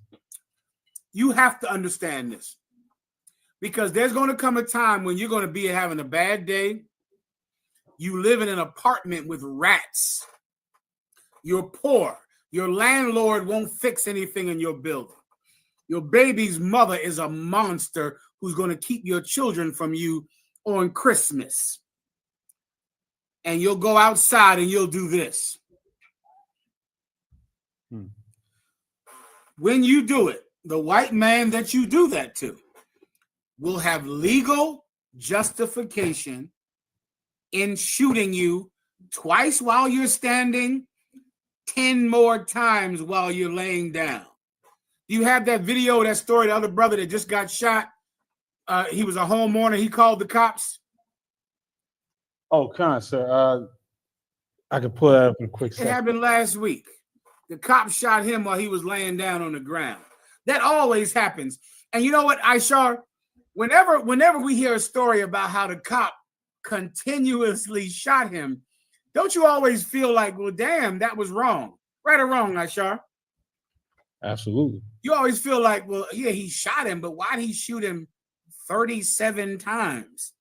Speaker 1: You have to understand this, because there's going to come a time when you're going to be having a bad day. You live in an apartment with rats. You're poor. Your landlord won't fix anything in your building. Your baby's mother is a monster who's going to keep your children from you on Christmas. And you'll go outside and you'll do this. When you do it, the white man that you do that to will have legal justification in shooting you twice while you're standing, 10 more times while you're laying down. Do you have that video, that story, the other brother that just got shot? He was a homeowner. He called the cops.
Speaker 8: Oh, sir. I can pull that up in a quick second.
Speaker 1: It happened last week. The cop shot him while he was laying down on the ground. That always happens. And you know what, Aishar? Whenever we hear a story about how the cop continuously shot him, don't you always feel like, well, damn, that was wrong? Right or wrong, Aishar?
Speaker 8: Absolutely.
Speaker 1: You always feel like, well, yeah, he shot him, but why did he shoot him 37 times?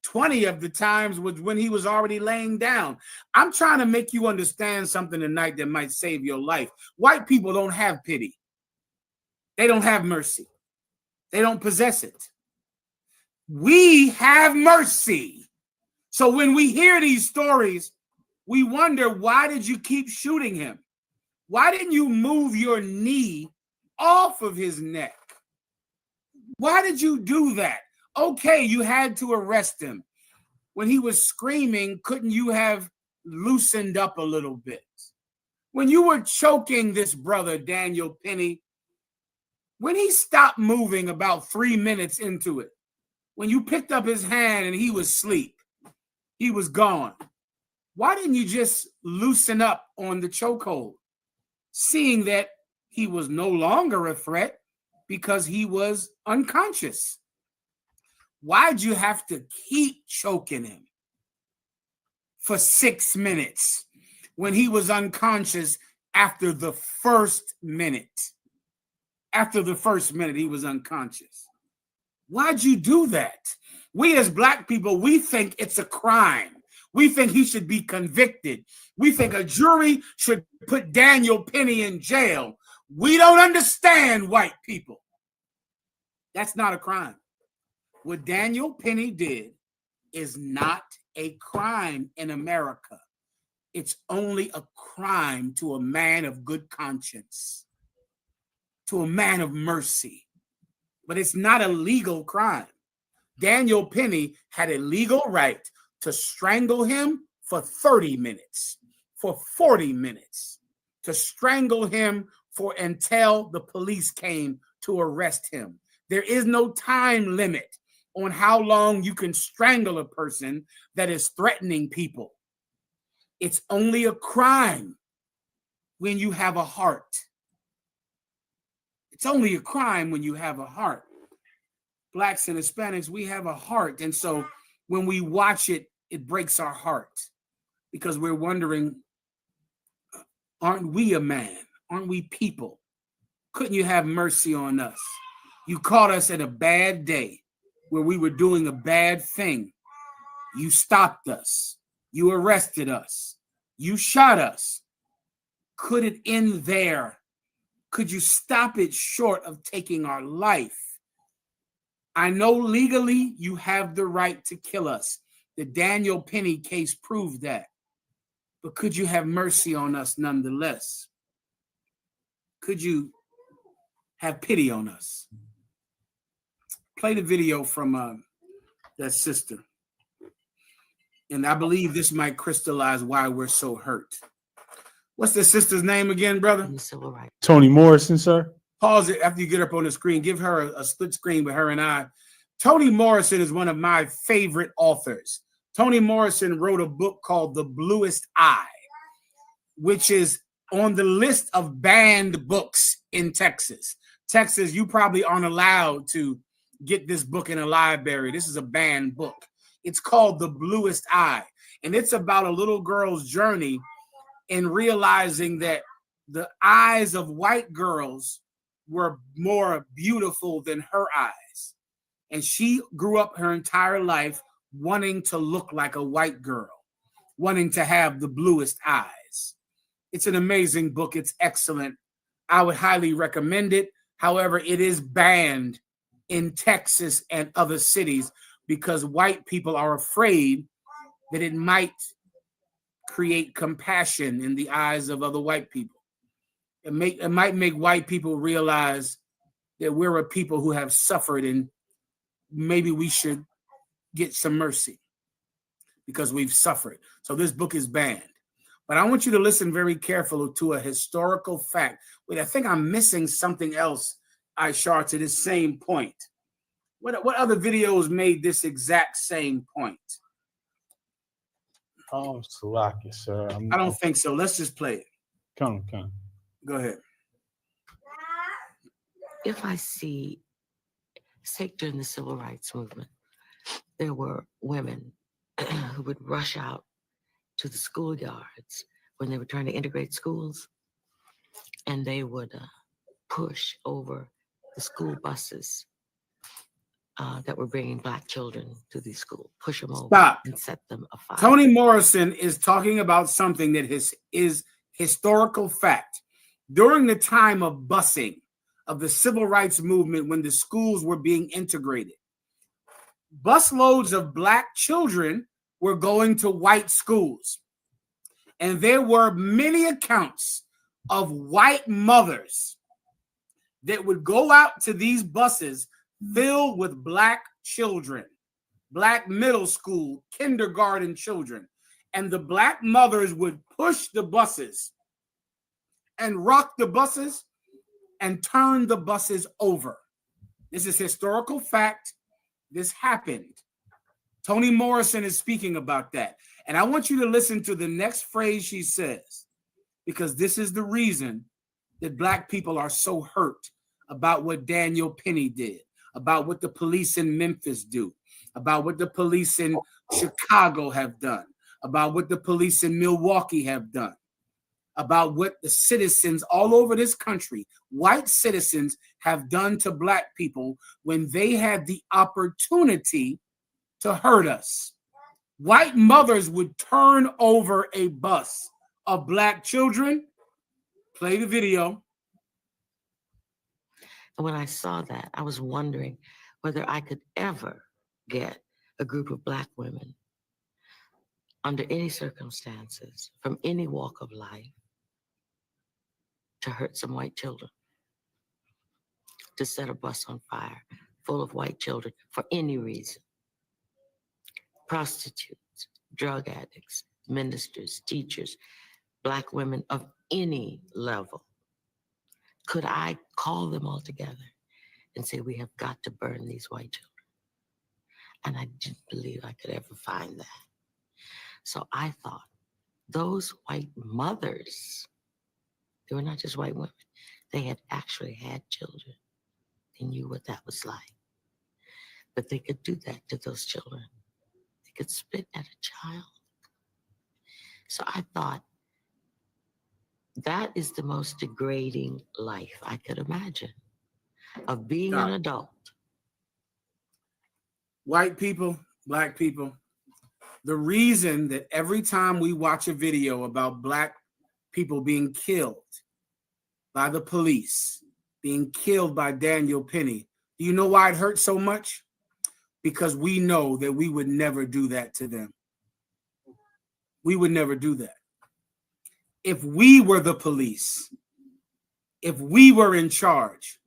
Speaker 1: 20 of the times was when he was already laying down. I'm trying to make you understand something tonight that might save your life. White people don't have pity. They don't have mercy. They don't possess it. We have mercy. So when we hear these stories, we wonder, why did you keep shooting him? Why didn't you move your knee off of his neck? Why did you do that? Okay, you had to arrest him. When he was screaming, couldn't you have loosened up a little bit? When you were choking this brother, Daniel Penny, when he stopped moving about 3 minutes into it, when you picked up his hand and he was asleep, he was gone. Why didn't you just loosen up on the chokehold, seeing that he was no longer a threat because he was unconscious? Why'd you have to keep choking him for 6 minutes when he was unconscious after the first minute? After the first minute, he was unconscious. Why'd you do that? We as Black people, we think it's a crime. We think he should be convicted. We think a jury should put Daniel Penny in jail. We don't understand white people. That's not a crime. What Daniel Penny did is not a crime in America. It's only a crime to a man of good conscience, to a man of mercy. But it's not a legal crime. Daniel Penny had a legal right to strangle him for 30 minutes, for 40 minutes, to strangle him until the police came to arrest him. There is no time limit on how long you can strangle a person that is threatening people. It's only a crime when you have a heart. It's only a crime when you have a heart. Blacks and Hispanics, we have a heart. And so when we watch it, it breaks our heart because we're wondering, aren't we a man? Aren't we people? Couldn't you have mercy on us? You caught us at a bad day where we were doing a bad thing. You stopped us. You arrested us. You shot us. Could it end there? Could you stop it short of taking our life? I know legally you have the right to kill us. The Daniel Penny case proved that. But could you have mercy on us nonetheless? Could you have pity on us? Play the video from that sister. And I believe this might crystallize why we're so hurt. What's the sister's name again, brother?
Speaker 8: Toni Morrison, sir.
Speaker 1: Pause it after you get up on the screen. Give her a split screen with her and I. Toni Morrison is one of my favorite authors. Toni Morrison wrote a book called The Bluest Eye, which is on the list of banned books in Texas. Texas, you probably aren't allowed to get this book in a library. This is a banned book. It's called The Bluest Eye, and it's about a little girl's journey in realizing that the eyes of white girls were more beautiful than her eyes. And she grew up her entire life wanting to look like a white girl, wanting to have the bluest eyes. It's an amazing book. It's excellent. I would highly recommend it. However, it is banned in Texas and other cities because white people are afraid that it might create compassion in the eyes of other white people. It might make white people realize that we're a people who have suffered and maybe we should get some mercy because we've suffered. So this book is banned. But I want you to listen very carefully to a historical fact. Wait, I think I'm missing something else, Aishar, to this same point. What other videos made this exact same point?
Speaker 8: Oh, Salaki, sir.
Speaker 1: I don't think so. Let's just play it.
Speaker 8: Come.
Speaker 1: Go ahead.
Speaker 18: If I see, say during the civil rights movement, there were women who would rush out to the schoolyards when they were trying to integrate schools, and they would push over the school buses that were bringing Black children to these schools, push them over and set them afire.
Speaker 1: Toni Morrison is talking about something that is historical fact. During the time of busing of the civil rights movement, when the schools were being integrated, busloads of Black children were going to white schools. And there were many accounts of white mothers that would go out to these buses filled with Black children, Black middle school, kindergarten children. And the Black mothers would push the buses and rock the buses and turn the buses over. This is historical fact. This happened. Toni Morrison is speaking about that. And I want you to listen to the next phrase she says, because this is the reason that Black people are so hurt about what Daniel Penny did, about what the police in Memphis do, about what the police in Chicago have done, about what the police in Milwaukee have done, about what the citizens all over this country, white citizens, have done to Black people when they had the opportunity to hurt us. White mothers would turn over a bus of Black children. Play the video.
Speaker 18: And when I saw that, I was wondering whether I could ever get a group of Black women under any circumstances, from any walk of life, to hurt some white children, to set a bus on fire full of white children for any reason. Prostitutes, drug addicts, ministers, teachers, Black women of any level. Could I call them all together and say, we have got to burn these white children? And I didn't believe I could ever find that. So I thought, those white mothers, they were not just white women, they had actually had children. They knew what that was like. But they could do that to those children. They could spit at a child. So I thought, that is the most degrading life I could imagine, of being an adult.
Speaker 1: White people, black people, the reason that every time we watch a video about black people being killed by the police, being killed by Daniel Penny, do you know why it hurts so much? Because we know that we would never do that to them. We would never do that. If we were the police, if we were in charge,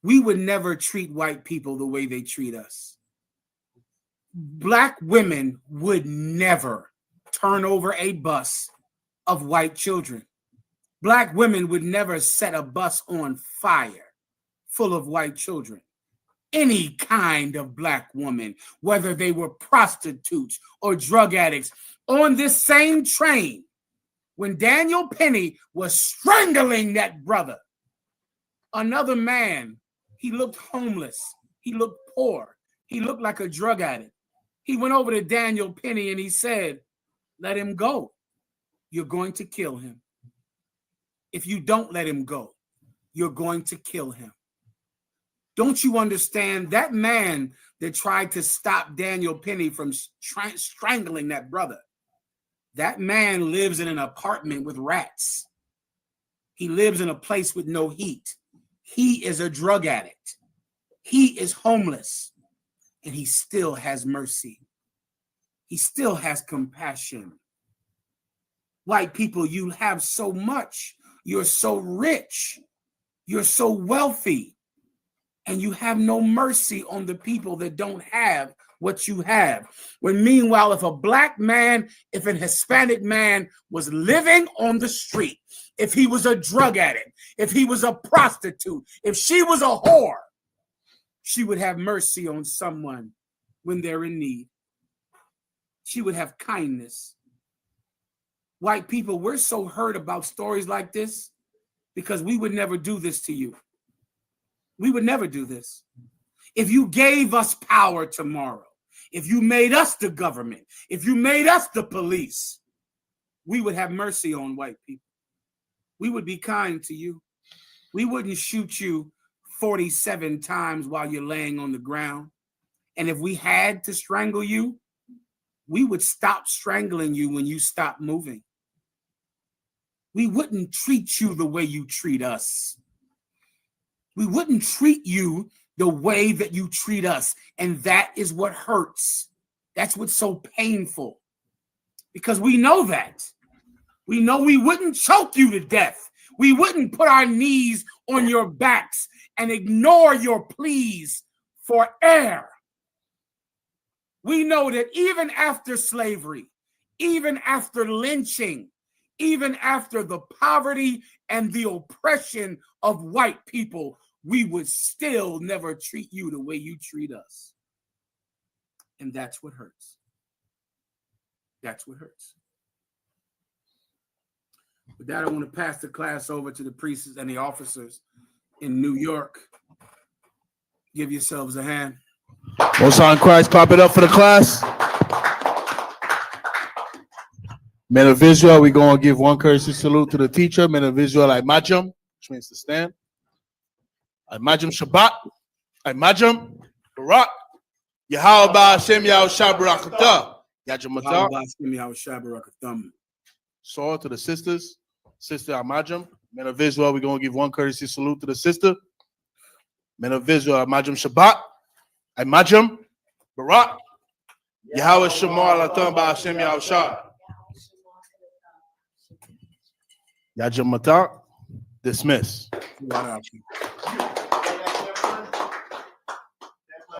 Speaker 1: we would never treat white people the way they treat us. Black women would never turn over a bus of white children. Black women would never set a bus on fire full of white children. Any kind of black woman, whether they were prostitutes or drug addicts, on this same train, when Daniel Penny was strangling that brother, another man, he looked homeless, he looked poor, he looked like a drug addict. He went over to Daniel Penny and he said, let him go. You're going to kill him. If you don't let him go, you're going to kill him. Don't you understand? That man that tried to stop Daniel Penny from strangling that brother, that man lives in an apartment with rats. He lives in a place with no heat. He is a drug addict. He is homeless, and he still has mercy. He still has compassion. White people, you have so much. You're so rich. You're so wealthy. And you have no mercy on the people that don't have what you have. When meanwhile, if a black man, if an Hispanic man was living on the street, if he was a drug addict, if he was a prostitute, if she was a whore, she would have mercy on someone when they're in need. She would have kindness. White people, we're so hurt about stories like this because we would never do this to you. We would never do this. If you gave us power tomorrow, if you made us the government, if you made us the police, we would have mercy on white people. We would be kind to you. We wouldn't shoot you 47 times while you're laying on the ground. And if we had to strangle you, we would stop strangling you when you stop moving. We wouldn't treat you the way you treat us. We wouldn't treat you the way that you treat us. And that is what hurts. That's what's so painful. Because we know that. We know we wouldn't choke you to death. We wouldn't put our knees on your backs and ignore your pleas for air. We know that even after slavery, even after lynching, even after the poverty and the oppression of white people, we would still never treat you the way you treat us. And that's what hurts. That's what hurts. With that, I want to pass the class over to the priests and the officers in New York. Give yourselves a hand.
Speaker 19: Most High in Christ, pop it up for the class. Men of Israel, we're going to give one courtesy salute to the teacher. Men of Israel, I majum, which means to stand. I majum Shabbat. I majum Barak. Yahweh Hashem Yahushua Barakatah.
Speaker 1: Yajamata.
Speaker 19: So to the sisters. Sister Amajam. Men of Israel, we're going to give one courtesy salute to the sister. Men of Israel, Amajam Shabbat. I majum Barak. Yahweh Shemar Latam Hashem Yahushua. Yajamata, dismiss.